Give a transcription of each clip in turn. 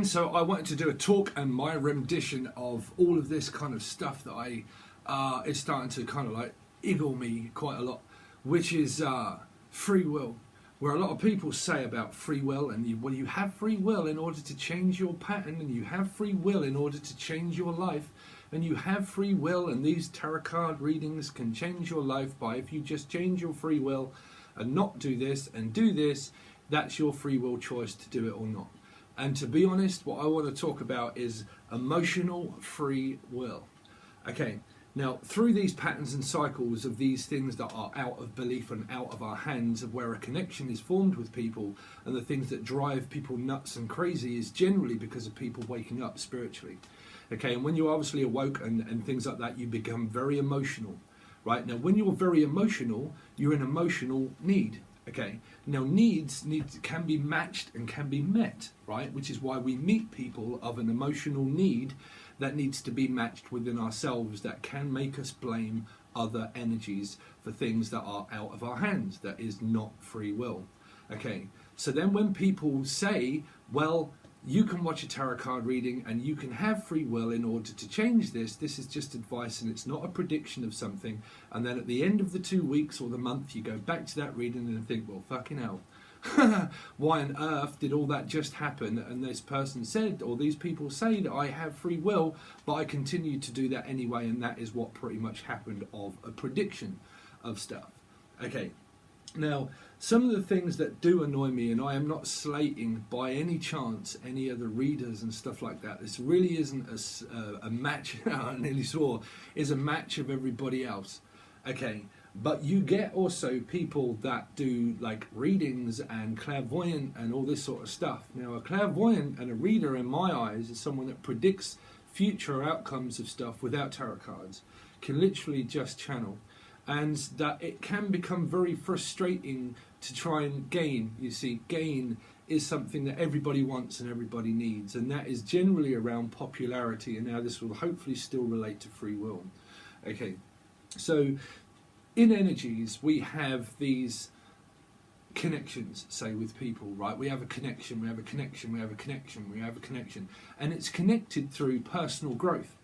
so I wanted to do a talk and my rendition of all of this kind of stuff that I is starting to kind of like eagle me quite a lot, which is free will. Where a lot of people say about free will, and you have free will in order to change your pattern, and you have free will in order to change your life, and you have free will, and these tarot card readings can change your life by if you just change your free will and not do this and do this, that's your free will choice to do it or not. And to be honest, what I want to talk about is emotional free will. Okay. Now, through these patterns and cycles of these things that are out of belief and out of our hands, of where a connection is formed with people, and the things that drive people nuts and crazy is generally because of people waking up spiritually. Okay, and when you're obviously awoke and things like that, you become very emotional, right? Now, when you're very emotional, you're in emotional need. Okay, now needs can be matched and can be met, right? Which is why we meet people of an emotional need that needs to be matched within ourselves, that can make us blame other energies for things that are out of our hands, that is not free will. Okay, so then when people say, well, you can watch a tarot card reading and you can have free will in order to change this, this is just advice and it's not a prediction of something, and then at the end of the 2 weeks or the month you go back to that reading and think, well, fucking hell, why on earth did all that just happen? And this person said, or these people say, that I have free will, but I continue to do that anyway, and that is what pretty much happened of a prediction of stuff. Okay, now some of the things that do annoy me, and I am not slating by any chance any of the readers and stuff like that, this really isn't a match, I nearly swore, is a match of everybody else. Okay, but you get also people that do like readings and clairvoyant and all this sort of stuff. Now, a clairvoyant and a reader in my eyes is someone that predicts future outcomes of stuff without tarot cards, can literally just channel, and that it can become very frustrating to try and gain. You see, gain is something that everybody wants and everybody needs, and that is generally around popularity, and now this will hopefully still relate to free will. Okay, so in energies, we have these connections, say, with people, right? We have a connection, we have a connection, we have a connection, we have a connection. And it's connected through personal growth,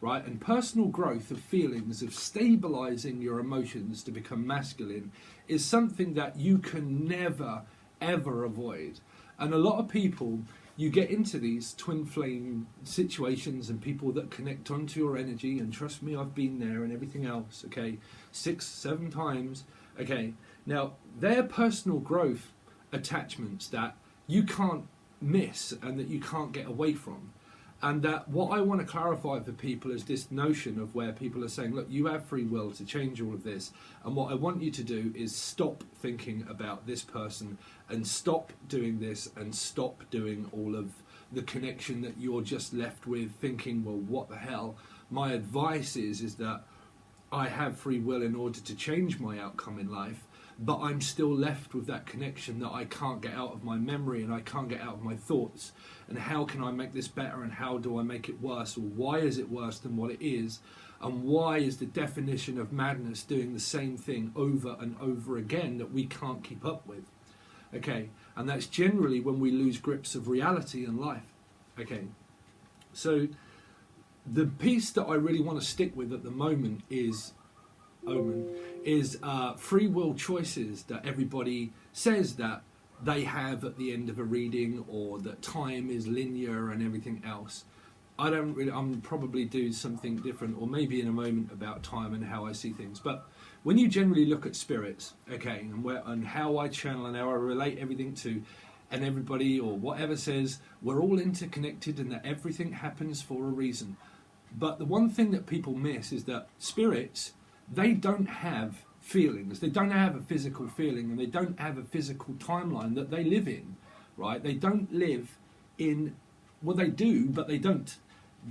right? And personal growth of feelings, of stabilizing your emotions to become masculine, is something that you can never, ever avoid. And a lot of people, you get into these twin flame situations and people that connect onto your energy, and trust me, I've been there and everything else, okay, 6, 7 times, okay. Now, they're personal growth attachments that you can't miss and that you can't get away from. And that what I want to clarify for people is this notion of where people are saying, look, you have free will to change all of this. And what I want you to do is stop thinking about this person and stop doing this and stop doing all of the connection that you're just left with thinking, well, what the hell? My advice is that I have free will in order to change my outcome in life, but I'm still left with that connection that I can't get out of my memory and I can't get out of my thoughts. And how can I make this better, and how do I make it worse, or why is it worse than what it is, and why is the definition of madness doing the same thing over and over again that we can't keep up with? Okay, and that's generally when we lose grips of reality and life. Okay, so the piece that I really want to stick with at the moment is free will choices that everybody says that they have at the end of a reading, or that time is linear and everything else. I'm probably do something different, or maybe in a moment, about time and how I see things. But when you generally look at spirits, okay, and how I channel and how I relate everything to, and everybody or whatever says we're all interconnected and that everything happens for a reason. But the one thing that people miss is that spirits, they don't have feelings, they don't have a physical feeling, and they don't have a physical timeline that they live in, right? They don't live in, well, they do, but they don't.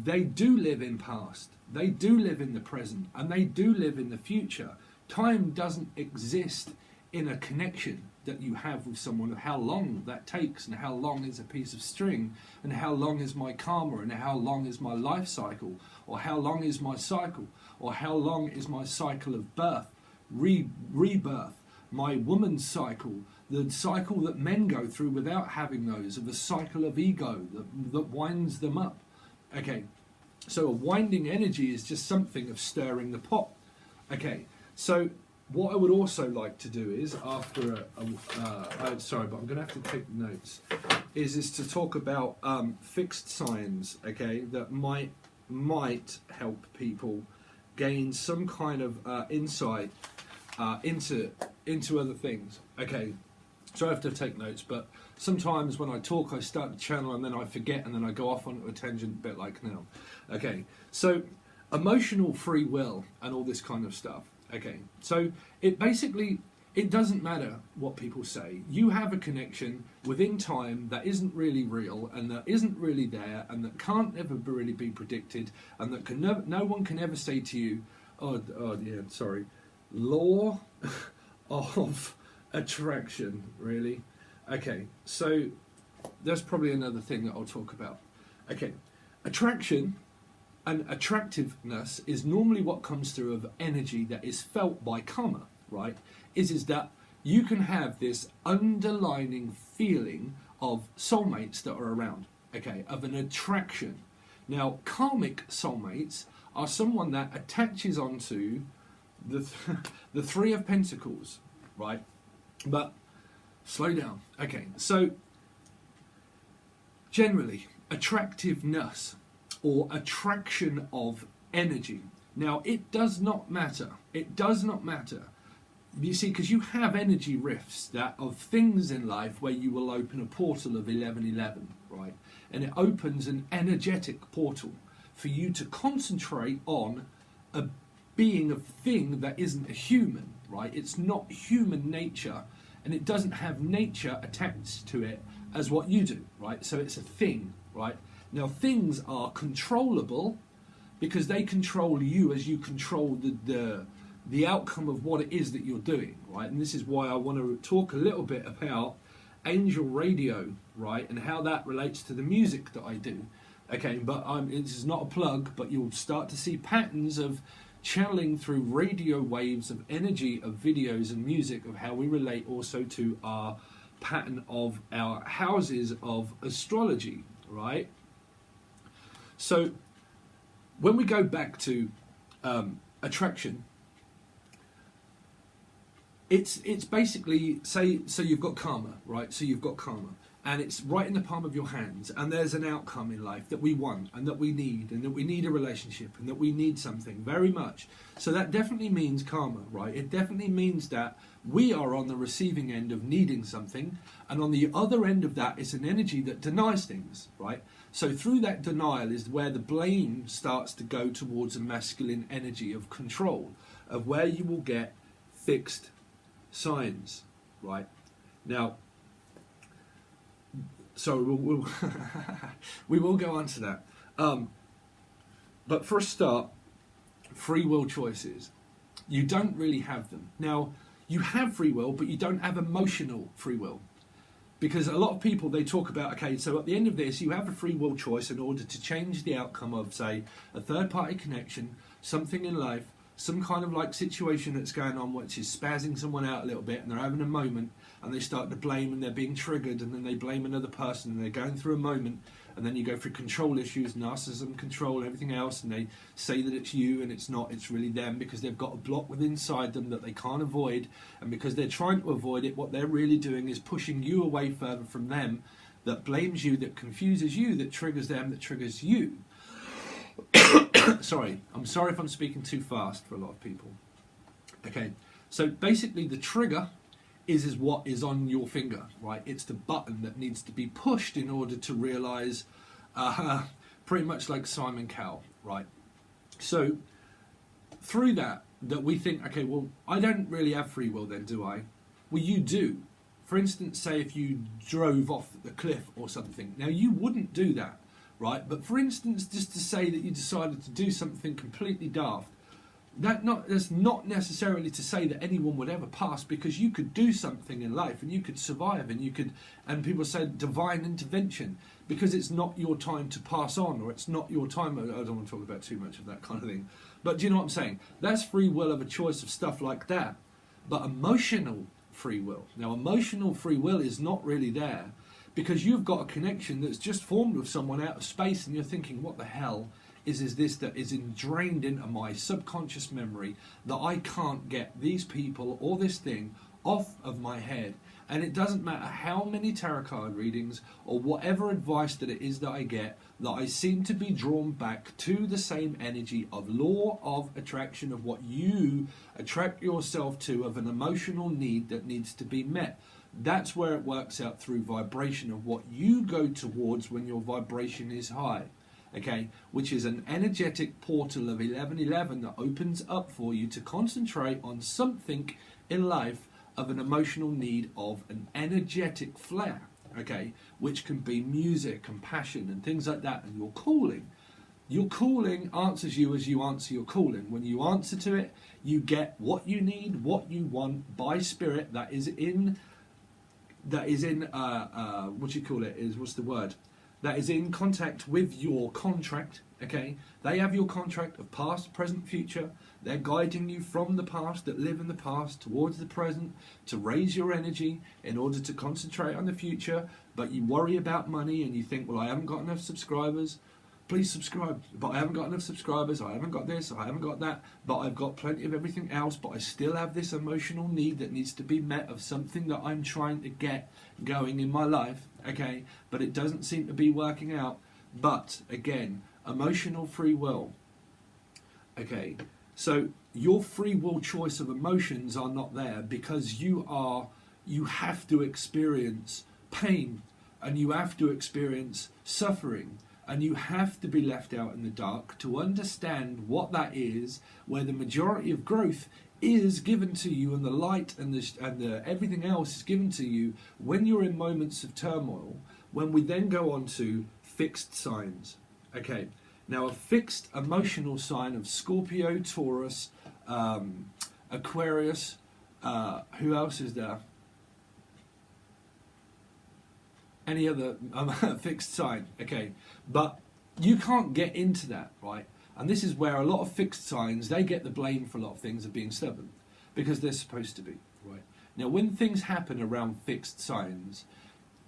They do live in past, they do live in the present, and they do live in the future. Time doesn't exist in a connection that you have with someone, of how long that takes, and how long is a piece of string, and how long is my karma, and how long is my life cycle, or how long is my cycle, or how long is my cycle of birth, rebirth, my woman's cycle, the cycle that men go through without having those, of the cycle of ego that winds them up. Okay, so a winding energy is just something of stirring the pot. Okay, so what I would also like to do is, after sorry, but I'm going to have to take notes, is to talk about fixed signs, okay, that might help people gain some kind of insight into other things. Okay, so I have to take notes, but sometimes when I talk I start the channel and then I forget and then I go off onto a tangent, a bit like now. Okay, so emotional free will and all this kind of stuff. Okay, so it doesn't matter what people say. You have a connection within time that isn't really real and that isn't really there and that can't ever really be predicted and that no one can ever say to you, law of attraction, really. Okay, so that's probably another thing that I'll talk about. Okay, attraction and attractiveness is normally what comes through of energy that is felt by karma, right? Is that you can have this underlining feeling of soulmates that are around, okay, of an attraction. Now, karmic soulmates are someone that attaches onto the Three of Pentacles, right? But slow down. Okay, so generally, attractiveness or attraction of energy. Now, it does not matter. It does not matter. You see, because you have energy rifts that of things in life where you will open a portal of 1111, right? And it opens an energetic portal for you to concentrate on a being a thing that isn't a human, right? It's not human nature, and it doesn't have nature attached to it as what you do, right? So it's a thing, right? Now, things are controllable because they control you as you control the outcome of what it is that you're doing, right? And this is why I want to talk a little bit about angel radio, right, and how that relates to the music that I do. Okay, but this is not a plug, but you'll start to see patterns of channeling through radio waves of energy of videos and music of how we relate also to our pattern of our houses of astrology, right? So when we go back to attraction, it's basically, so you've got karma, right? So you've got karma, and it's right in the palm of your hands, and there's an outcome in life that we want and that we need a relationship and that we need something very much. So that definitely means karma, right? It definitely means that we are on the receiving end of needing something, and on the other end of that is an energy that denies things, right? So through that denial is where the blame starts to go towards a masculine energy of control, of where you will get fixed signs, right? Now, so we will go on to that. But for a start, free will choices. You don't really have them. Now, you have free will, but you don't have emotional free will. Because a lot of people, they talk about, okay, so at the end of this, you have a free will choice in order to change the outcome of, say, a third-party connection, something in life, some kind of like situation that's going on which is spazzing someone out a little bit, and they're having a moment and they start to blame and they're being triggered, and then they blame another person and they're going through a moment, and then you go through control issues, narcissism, control, and everything else, and they say that it's you and it's not, it's really them, because they've got a block within inside them that they can't avoid, and because they're trying to avoid it, what they're really doing is pushing you away further from them, that blames you, that confuses you, that triggers them, that triggers you. Sorry, I'm sorry if I'm speaking too fast for a lot of people. Okay, so basically the trigger is what is on your finger, right? It's the button that needs to be pushed in order to realise, pretty much like Simon Cowell, right? So through that we think, okay, well, I don't really have free will then, do I? Well, you do. For instance, say if you drove off the cliff or something. Now, you wouldn't do that, right? But for instance, just to say that you decided to do something completely daft, that's not necessarily to say that anyone would ever pass, because you could do something in life and you could survive, and people say divine intervention, because it's not your time to pass on, or it's not your time. I don't want to talk about too much of that kind of thing, but do you know what I'm saying? That's free will of a choice of stuff like that. But emotional free will. Now, emotional free will is not really there because you've got a connection that's just formed with someone out of space, and you're thinking, what the hell is this that is ingrained into my subconscious memory that I can't get these people or this thing off of my head? And it doesn't matter how many tarot card readings or whatever advice that it is that I get, that I seem to be drawn back to the same energy of law of attraction, of what you attract yourself to, of an emotional need that needs to be met. That's where it works out through vibration of what you go towards when your vibration is high. Okay, which is an energetic portal of 1111 that opens up for you to concentrate on something in life of an emotional need of an energetic flare, okay, which can be music and passion and things like that. And your calling answers you as you answer your calling. When you answer to it, you get what you need, what you want by spirit that is in that is in contact with your contract. Okay, they have your contract of past, present, future. They're guiding you from the past, that live in the past, towards the present, to raise your energy in order to concentrate on the future. But you worry about money and you think, well, I haven't got enough subscribers. Please subscribe. But I haven't got enough subscribers. I haven't got this. I haven't got that. But I've got plenty of everything else. But I still have this emotional need that needs to be met of something that I'm trying to get going in my life. Okay, but it doesn't seem to be working out. But again, emotional free will. Okay, so your free will choice of emotions are not there because you have to experience pain, and you have to experience suffering, and you have to be left out in the dark to understand what that is, where the majority of growth is given to you, and the light and the everything else is given to you when you're in moments of turmoil. When we then go on to fixed signs. Okay, now a fixed emotional sign of Scorpio, Taurus, Aquarius, who else is there? Any other fixed sign? Okay, but you can't get into that, right? And this is where a lot of fixed signs, they get the blame for a lot of things of being stubborn, because they're supposed to be, right? Now, when things happen around fixed signs,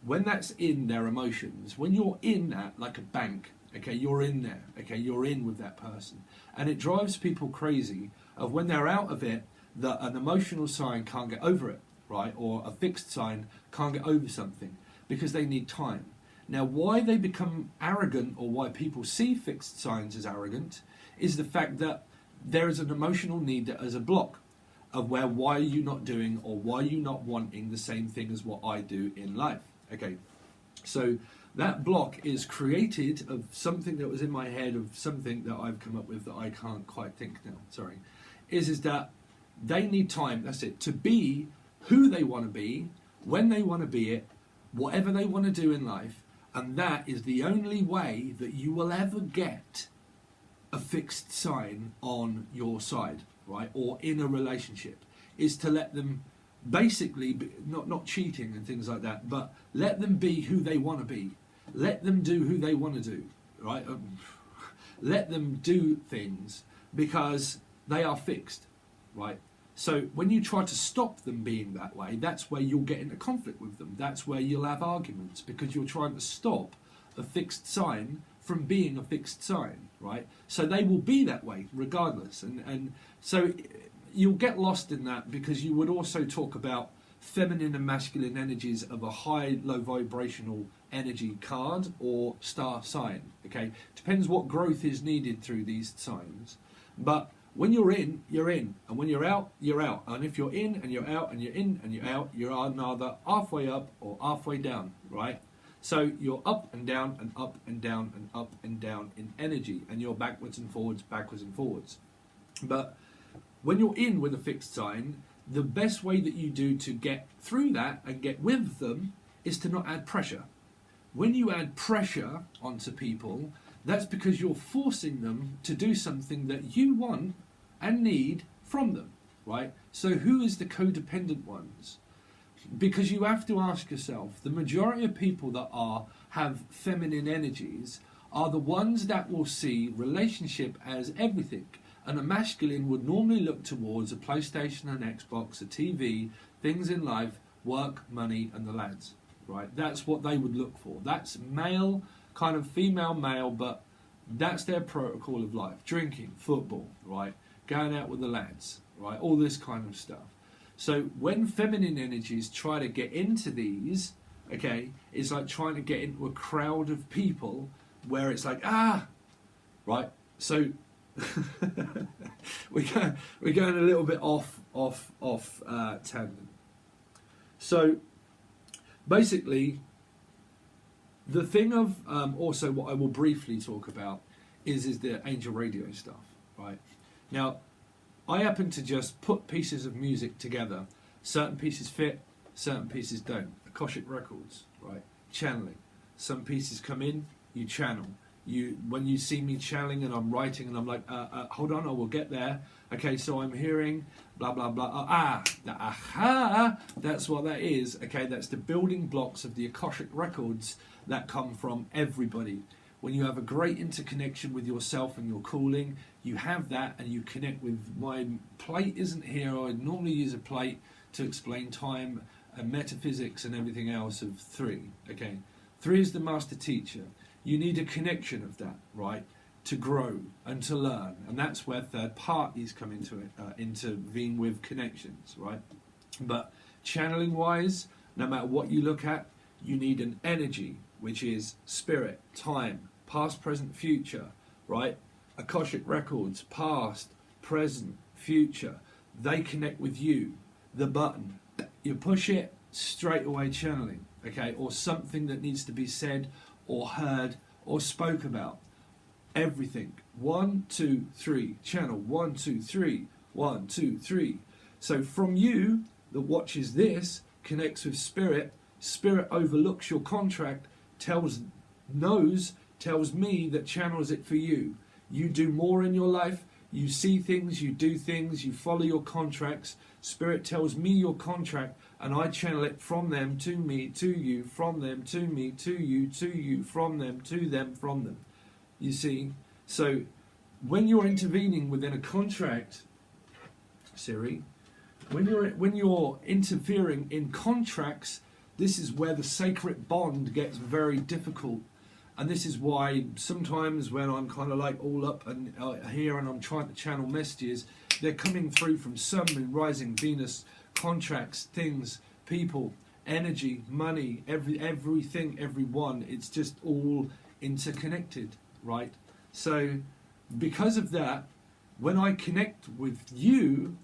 when that's in their emotions, when you're in that, like a bank, okay, you're in there, okay, you're in with that person, and it drives people crazy of when they're out of it, that an emotional sign can't get over it, right? Or a fixed sign can't get over something because they need time. Now, why they become arrogant, or why people see fixed signs as arrogant, is the fact that there is an emotional need that is a block of why are you not doing, or why are you not wanting the same thing as what I do in life. Okay, so that block is created of something that was in my head, of something that I've come up with that I can't quite think now, sorry, is that they need time, that's it, to be who they want to be, when they want to be it, whatever they want to do in life. And that is the only way that you will ever get a fixed sign on your side, right? Or in a relationship, is to let them basically be, not cheating and things like that, but let them be who they want to be. Let them do who they want to do, right? Let them do things because they are fixed, right? So when you try to stop them being that way, that's where you'll get into conflict with them. That's where you'll have arguments, because you're trying to stop a fixed sign from being a fixed sign, right? So they will be that way regardless. And so you'll get lost in that, because you would also talk about feminine and masculine energies of a high, low vibrational energy card or star sign, okay? Depends what growth is needed through these signs. But when you're in, you're in. And when you're out, you're out. And if you're in and you're out and you're in and you're out, you are neither halfway up or halfway down, right? So you're up and down and up and down and up and down in energy, and you're backwards and forwards, backwards and forwards. But when you're in with a fixed sign, the best way that you do to get through that and get with them is to not add pressure. When you add pressure onto people, that's because you're forcing them to do something that you want and need from them, right? So who is the codependent ones? Because you have to ask yourself, the majority of people that have feminine energies are the ones that will see relationship as everything. And a masculine would normally look towards a PlayStation, an Xbox, a TV, things in life: work, money, and the lads. Right? That's what they would look for. That's male, kind of female, male, but that's their protocol of life. Drinking, football, right? Going out with the lads, right? All this kind of stuff. So when feminine energies try to get into these, okay, it's like trying to get into a crowd of people where it's like, right? So we're going a little bit off tangent. So basically, the thing of also what I will briefly talk about is the angel radio stuff, right? Now, I happen to just put pieces of music together. Certain pieces fit, certain pieces don't. Akashic records, right? Channeling. Some pieces come in, you channel. When you see me channeling and I'm writing and I'm like, hold on, I will get there. Okay, so I'm hearing blah, blah, blah. That's what that is. Okay, that's the building blocks of the Akashic records that come from everybody. When you have a great interconnection with yourself and your calling, you have that and you connect with, my plate isn't here. I normally use a plate to explain time and metaphysics and everything else of 3. Okay, 3 is the master teacher. You need a connection of that, right, to grow and to learn. And that's where third parties come into it, intervene with connections, right? But channeling wise, no matter what you look at, you need an energy, which is spirit, time, past, present, future, right? Akashic records, past, present, future. They connect with you. The button, you push it, straight away channeling, okay? Or something that needs to be said or heard or spoke about. Everything. 1, 2, 3. Channel 1, 2, 3. 1, 2, 3. So from you that watches this, connects with spirit. Spirit overlooks your contract, tells me that channels it for you. You do more in your life. You see things, you do things, you follow your contracts. Spirit tells me your contract, and I channel it from them to me, to you, from them to me, to you, from them to them, from them. You see? So when you're intervening within a contract, Siri, when you're interfering in contracts, this is where the sacred bond gets very difficult. And this is why sometimes when I'm kind of like all up and here and I'm trying to channel messages, they're coming through from Sun and Rising Venus, contracts, things, people, energy, money, everything, everyone. It's just all interconnected, right? So because of that, when I connect with you,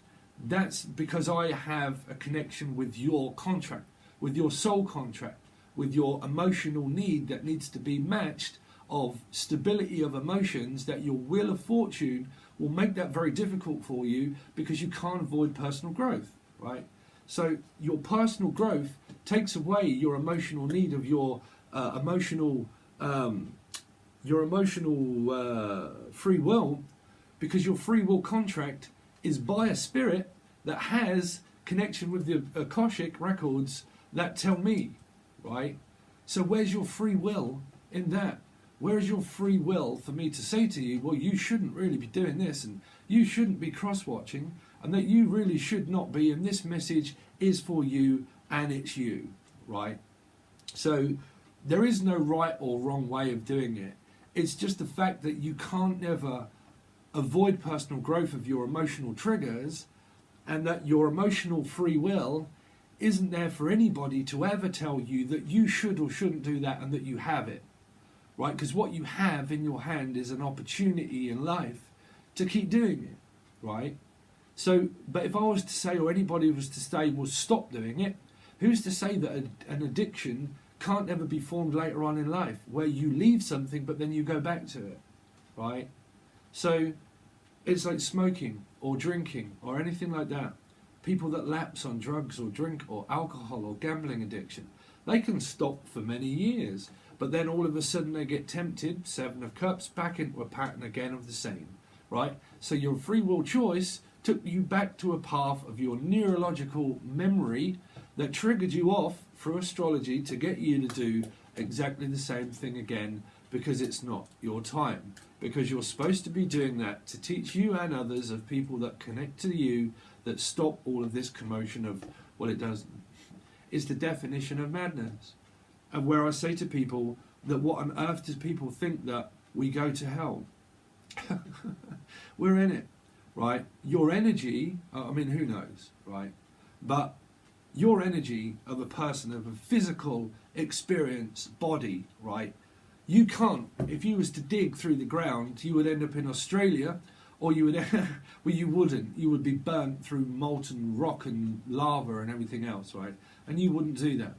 that's because I have a connection with your contract, with your soul contract, with your emotional need that needs to be matched, of stability of emotions, that your wheel of fortune will make that very difficult for you because you can't avoid personal growth, right? So your personal growth takes away your emotional need of your emotional free will, because your free will contract is by a spirit that has connection with the Akashic records that tell me, right? So where's your free will in that? Where's your free will for me to say to you, well, you shouldn't really be doing this, and you shouldn't be cross-watching, and that you really should not be, and this message is for you, and it's you, right? So there is no right or wrong way of doing it. It's just the fact that you can't never avoid personal growth of your emotional triggers, and that your emotional free will isn't there for anybody to ever tell you that you should or shouldn't do that and that you have it, right? Because what you have in your hand is an opportunity in life to keep doing it, right? So, but if I was to say, or anybody was to say, well, stop doing it, who's to say that an addiction can't ever be formed later on in life, where you leave something but then you go back to it, right? So it's like smoking or drinking or anything like that. People that lapse on drugs or drink or alcohol or gambling addiction, they can stop for many years, but then all of a sudden they get tempted, 7 of Cups, back into a pattern again of the same, right? So your free will choice took you back to a path of your neurological memory that triggered you off through astrology to get you to do exactly the same thing again, because it's not your time. Because you're supposed to be doing that to teach you and others of people that connect to you, that stop all of this commotion of Well, it doesn't. It's the definition of madness. And where I say to people that what on earth does people think that we go to hell? We're in it, right? Your energy, I mean, who knows, right? But your energy of a person, of a physical experience body, right? You can't, if you was to dig through the ground, you would end up in Australia, or you would, well, you wouldn't. You would be burnt through molten rock and lava and everything else, right? And you wouldn't do that,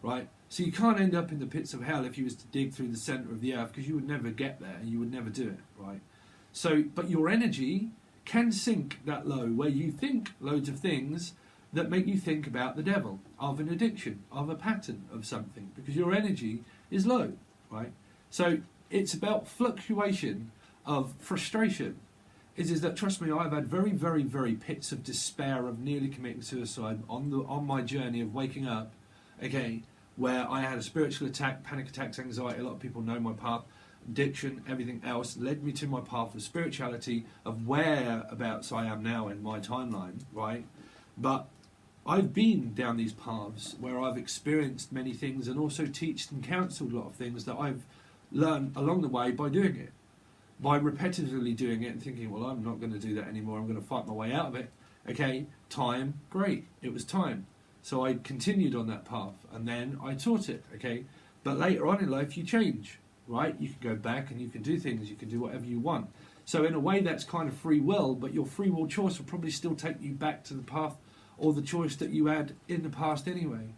right? So you can't end up in the pits of hell if you was to dig through the centre of the earth, because you would never get there, and you would never do it, right? So, but your energy can sink that low, where you think loads of things that make you think about the devil, of an addiction, of a pattern of something, because your energy is low, right? So it's about fluctuation of frustration. Is that, trust me, I've had very, very, very pits of despair of nearly committing suicide on my journey of waking up, okay, where I had a spiritual attack, panic attacks, anxiety. A lot of people know my path. Addiction, everything else led me to my path of spirituality, of whereabouts I am now in my timeline, right? But I've been down these paths where I've experienced many things, and also taught and counselled a lot of things that I've learned along the way by doing it, by repetitively doing it and thinking, well, I'm not going to do that anymore, I'm going to fight my way out of it. Okay, time, great, it was time. So I continued on that path, and then I taught it, okay? But later on in life, you change, right? You can go back and you can do things, you can do whatever you want. So in a way, that's kind of free will, but your free will choice will probably still take you back to the path or the choice that you had in the past anyway,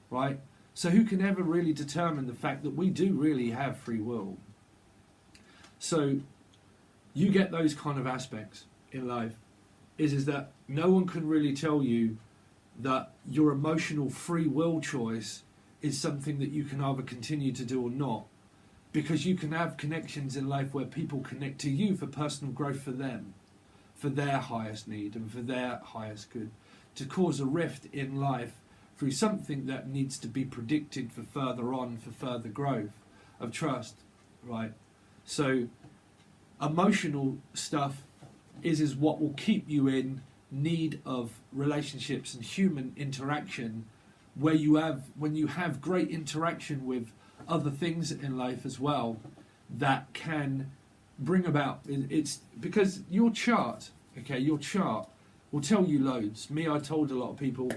right? So who can ever really determine the fact that we do really have free will? So you get those kind of aspects in life, is that no one can really tell you that your emotional free will choice is something that you can either continue to do or not, because you can have connections in life where people connect to you for personal growth for them, for their highest need and for their highest good, to cause a rift in life through something that needs to be predicted for further on, for further growth of trust, right? So emotional stuff is what will keep you in need of relationships and human interaction, where you have, when you have great interaction with other things in life as well, that can bring about, it's because your chart, okay, your chart will tell you loads. Me, I told a lot of people,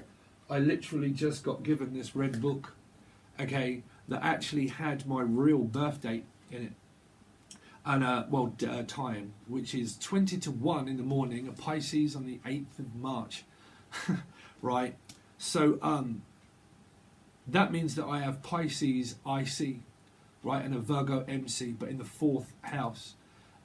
I literally just got given this red book, okay, that actually had my real birth date in it. And time, which is 20 to 1 in the morning, a Pisces on the 8th of March, right? So that means that I have Pisces IC, right, and a Virgo MC, but in the 4th house.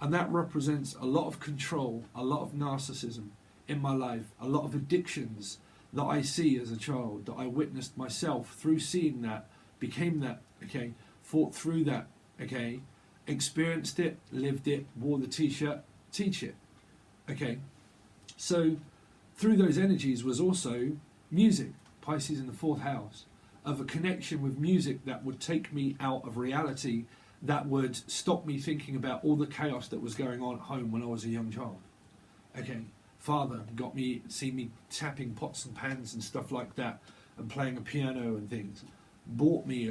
And that represents a lot of control, a lot of narcissism in my life, a lot of addictions that I see as a child, that I witnessed myself through seeing that, became that, okay, fought through that, okay, experienced it, lived it, wore the t-shirt, teach it, okay. So through those energies was also music, Pisces in the 4th house, of a connection with music that would take me out of reality, that would stop me thinking about all the chaos that was going on at home when I was a young child, okay. Father got me, see me tapping pots and pans and stuff like that, and playing a piano and things. Bought me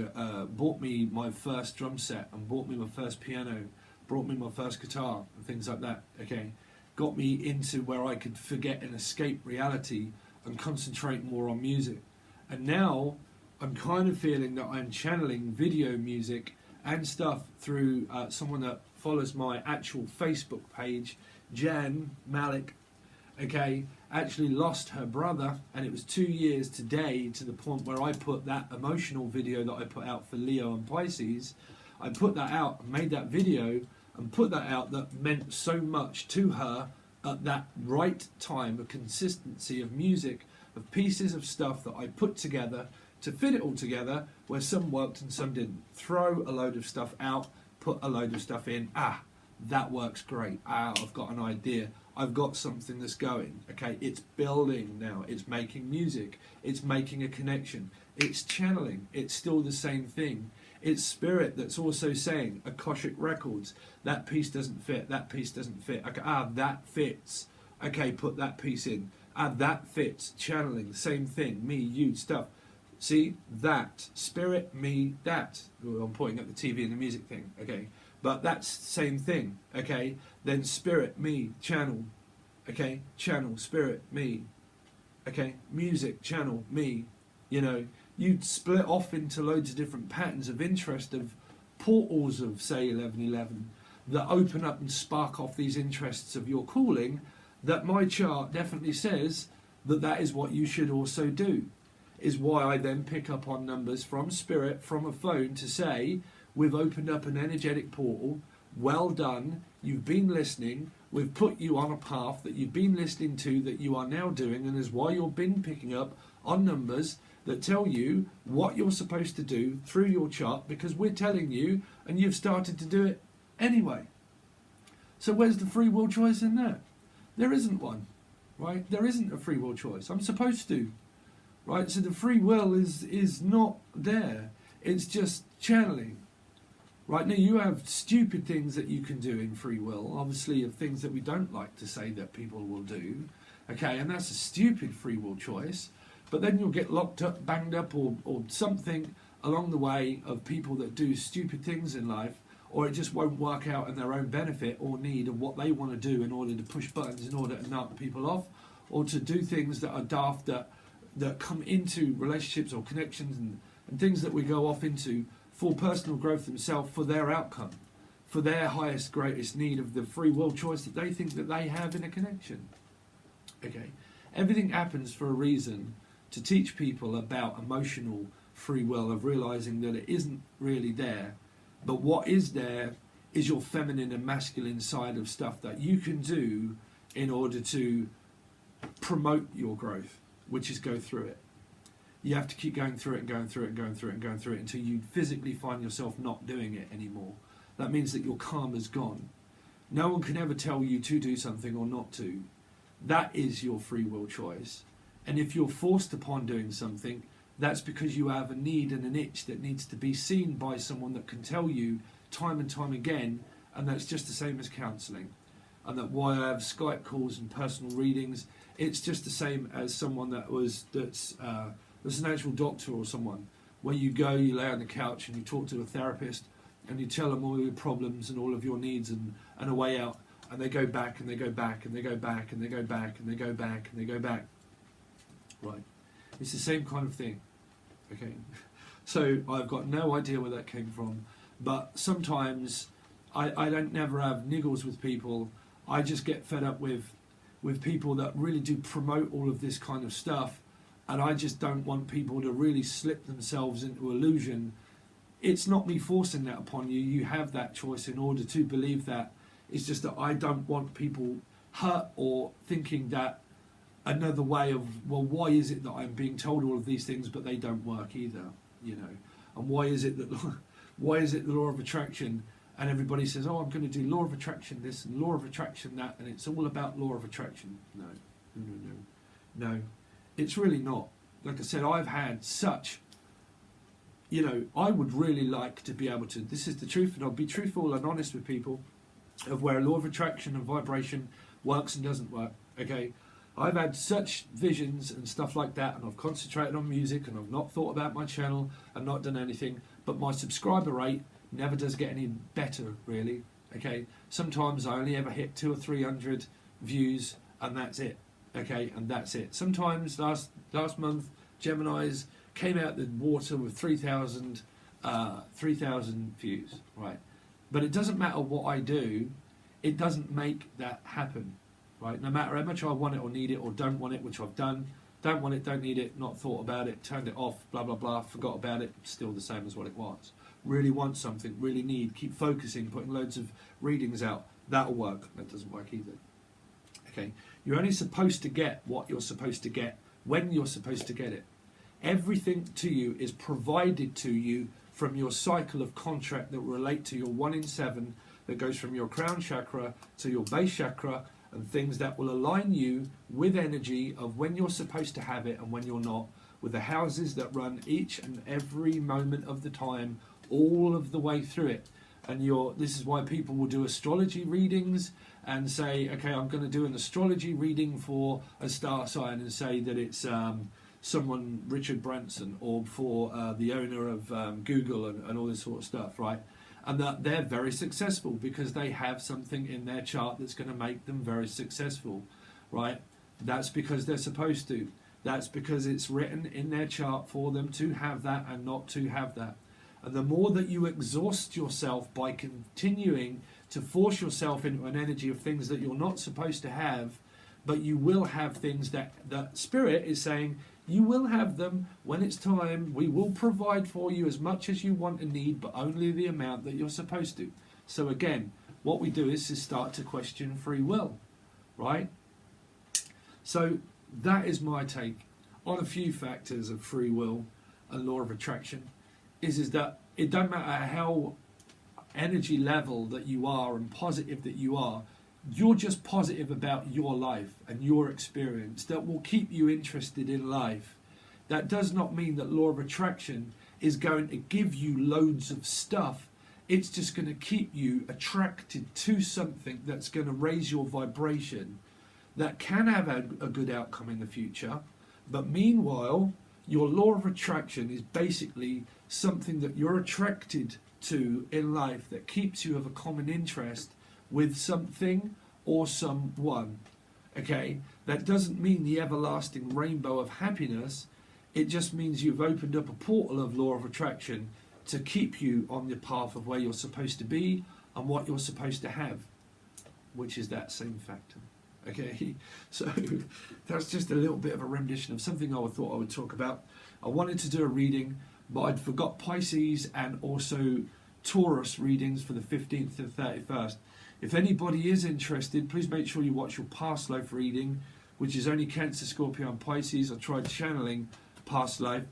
my first drum set, and bought me my first piano, brought me my first guitar and things like that, okay. Got me into where I could forget and escape reality and concentrate more on music. And now I'm kind of feeling that I'm channeling video music and stuff through someone that follows my actual Facebook page, Jan Malik, okay, actually lost her brother, and it was 2 years today, to the point where I put that emotional video that I put out for Leo and Pisces, I put that out, made that video and put that out, that meant so much to her at that right time, a consistency of music, of pieces of stuff that I put together to fit it all together, where some worked and some didn't. Throw a load of stuff out, put a load of stuff in, that works great, I've got an idea, I've got something that's going, okay, it's building now, it's making music, it's making a connection, it's channeling, it's still the same thing. It's spirit that's also saying, Akashic Records, that piece doesn't fit, that piece doesn't fit, okay, that fits, okay, put that piece in, And that fits. Channeling, same thing. Me, you, stuff. See, that. Spirit, me, that. Well, I'm pointing at the TV and the music thing, okay? But that's same thing, okay? Then spirit, me, channel, okay? Channel, spirit, me, okay? Music, channel, me. You know, you'd split off into loads of different patterns of interest, of portals of, say, 1111, that open up and spark off these interests of your calling, that my chart definitely says that that is what you should also do. Is why I then pick up on numbers from spirit, from a phone, to say, we've opened up an energetic portal, well done, you've been listening, we've put you on a path that you've been listening to, that you are now doing, and is why you've been picking up on numbers that tell you what you're supposed to do through your chart, because we're telling you, and you've started to do it anyway. So where's the free will choice in that? There isn't one, right? There isn't a free will choice. I'm supposed to. Right, so the free will is not there. It's just channeling. Right, now you have stupid things that you can do in free will, obviously, of things that we don't like to say that people will do. Okay, and that's a stupid free will choice. But then you'll get locked up, banged up, or something along the way of people that do stupid things in life, or it just won't work out in their own benefit or need of what they want to do in order to push buttons in order to knock people off, or to do things that are daft that come into relationships or connections and things that we go off into for personal growth themselves, for their outcome, for their highest, greatest need of the free will choice that they think that they have in a connection. Okay, everything happens for a reason, to teach people about emotional free will, of realizing that it isn't really there, but what is there is your feminine and masculine side of stuff that you can do in order to promote your growth, which is go through it. You have to keep going through it and going through it and going through it and going through it until you physically find yourself not doing it anymore. That means that your karma's gone. No one can ever tell you to do something or not to. That is your free will choice. And if you're forced upon doing something, that's because you have a need and an itch that needs to be seen by someone that can tell you time and time again, and that's just the same as counselling. And that why I have Skype calls and personal readings, it's just the same as someone that's an actual doctor or someone, where you go, you lay on the couch and you talk to a therapist and you tell them all your problems and all of your needs and a way out, and they go back and they go back and they go back and they go back and they go back and they go back. Right. It's the same kind of thing. Okay. So I've got no idea where that came from, but sometimes I don't never have niggles with people. I just get fed up with people that really do promote all of this kind of stuff, and I just don't want people to really slip themselves into illusion. It's not me forcing that upon you. You have that choice in order to believe that. It's just that I don't want people hurt or thinking that another way of, well, why is it that I'm being told all of these things but they don't work either, you know? And why is it the law of attraction, and everybody says, oh, I'm going to do law of attraction this and law of attraction that, and it's all about law of attraction. No. It's really not. Like I said, I've had such, I would really like to be able to, this is the truth, and I'll be truthful and honest with people, of where law of attraction and vibration works and doesn't work, okay? I've had such visions and stuff like that, and I've concentrated on music, and I've not thought about my channel and not done anything, but my subscriber rate never does get any better, really, okay? Sometimes I only ever hit 200 or 300 views, and that's it, okay? And that's it. Sometimes last month, Gemini's came out the water with 3,000 views, right? But it doesn't matter what I do, it doesn't make that happen. Right, no matter how much I want it or need it or don't want it, which I've done, don't want it, don't need it, not thought about it, turned it off, blah, blah, blah, forgot about it, still the same as what it was. Really want something, really need, keep focusing, putting loads of readings out, that'll work. That doesn't work either. Okay, you're only supposed to get what you're supposed to get when you're supposed to get it. Everything to you is provided to you from your cycle of contract that relate to your 1 in 7 that goes from your crown chakra to your base chakra, and things that will align you with energy of when you're supposed to have it and when you're not, with the houses that run each and every moment of the time, all of the way through it. and this is why people will do astrology readings and say, okay, I'm going to do an astrology reading for a star sign and say that it's someone, Richard Branson, or for the owner of Google and all this sort of stuff, right? And that they're very successful because they have something in their chart that's going to make them very successful, right? That's because they're supposed to. That's because it's written in their chart for them to have that and not to have that. And the more that you exhaust yourself by continuing to force yourself into an energy of things that you're not supposed to have, but you will have things that Spirit is saying, you will have them when it's time. We will provide for you as much as you want and need, but only the amount that you're supposed to. So again, what we do is start to question free will, right? So that is my take on a few factors of free will and law of attraction, is that it don't matter how energy level that you are and positive that you are, you're just positive about your life and your experience that will keep you interested in life. That does not mean that law of attraction is going to give you loads of stuff. It's just going to keep you attracted to something that's going to raise your vibration, that can have a good outcome in the future. But meanwhile, your law of attraction is basically something that you're attracted to in life that keeps you of a common interest with something or someone. Okay, that doesn't mean the everlasting rainbow of happiness. It just means you've opened up a portal of law of attraction to keep you on the path of where you're supposed to be and what you're supposed to have, which is that same factor. Okay, so that's just a little bit of a rendition of something I thought I would talk about. I wanted to do a reading, but I'd forgot Pisces and also Taurus readings for the 15th to the 31st. If anybody is interested, please make sure you watch your past life reading, which is only Cancer, Scorpio and Pisces. I tried channeling past life.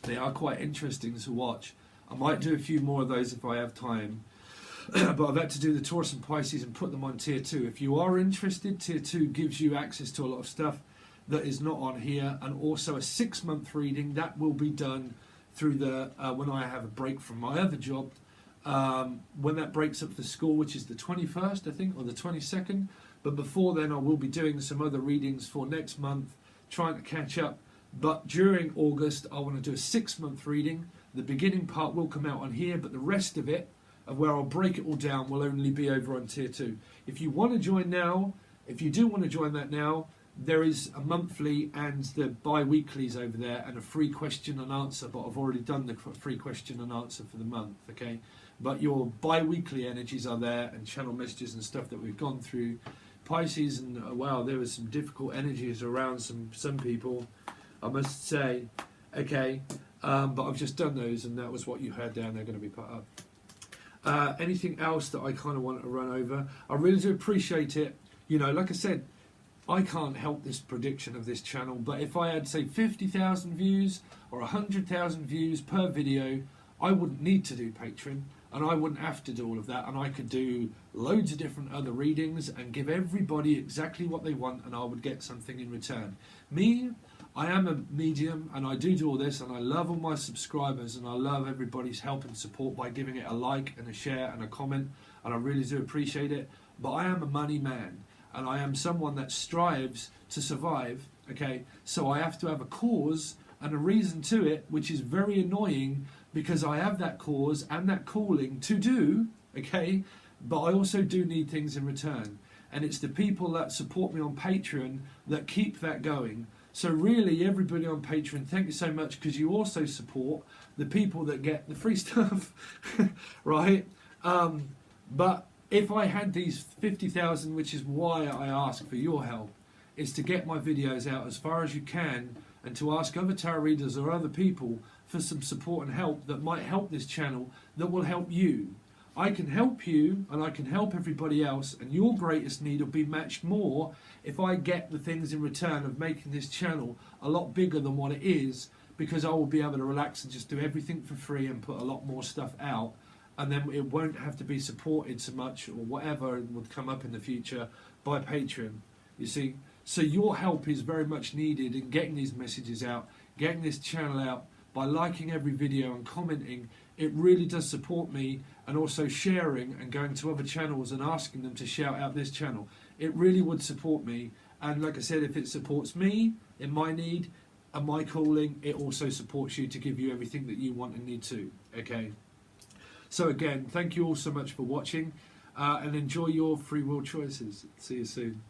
They are quite interesting to watch. I might do a few more of those if I have time. But I've had to do the Taurus and Pisces and put them on tier 2. If you are interested, tier 2 gives you access to a lot of stuff that is not on here, and also a 6-month reading that will be done through the when I have a break from my other job, when that breaks up for school, which is the 21st, I think, or the 22nd. But before then, I will be doing some other readings for next month, trying to catch up. But during August, I want to do a 6-month reading. The beginning part will come out on here, but the rest of it, of where I'll break it all down, will only be over on tier 2. If you want to join now, if you do want to join that now, there is a monthly and the bi-weeklies over there and a free question and answer, but I've already done the free question and answer for the month, okay? But your bi-weekly energies are there, and channel messages and stuff that we've gone through. Pisces, and wow, there was some difficult energies around some people, I must say, okay? But I've just done those, and that was what you heard down. They're going to be put up. Anything else that I kind of want to run over? I really do appreciate it. You know, like I said, I can't help this prediction of this channel, but if I had, say, 50,000 views or 100,000 views per video, I wouldn't need to do Patron, and I wouldn't have to do all of that, and I could do loads of different other readings and give everybody exactly what they want, and I would get something in return. Me, I am a medium, and I do all this, and I love all my subscribers, and I love everybody's help and support by giving it a like and a share and a comment, and I really do appreciate it. But I am a money man, and I am someone that strives to survive, okay? So I have to have a cause and a reason to it, which is very annoying because I have that cause and that calling to do, okay? But I also do need things in return. And it's the people that support me on Patreon that keep that going. So really, everybody on Patreon, thank you so much, because you also support the people that get the free stuff, right? But if I had these 50,000, which is why I ask for your help, is to get my videos out as far as you can and to ask other tarot readers or other people for some support and help that might help this channel, that will help you. I can help you and I can help everybody else, and your greatest need will be matched more if I get the things in return of making this channel a lot bigger than what it is, because I will be able to relax and just do everything for free and put a lot more stuff out, and then it won't have to be supported so much or whatever would come up in the future by Patreon, you see. So your help is very much needed in getting these messages out, getting this channel out, by liking every video and commenting. It really does support me, and also sharing and going to other channels and asking them to shout out this channel. It really would support me, and like I said, if it supports me in my need and my calling, it also supports you to give you everything that you want and need to. Okay. So again, thank you all so much for watching, and enjoy your free will choices. See you soon.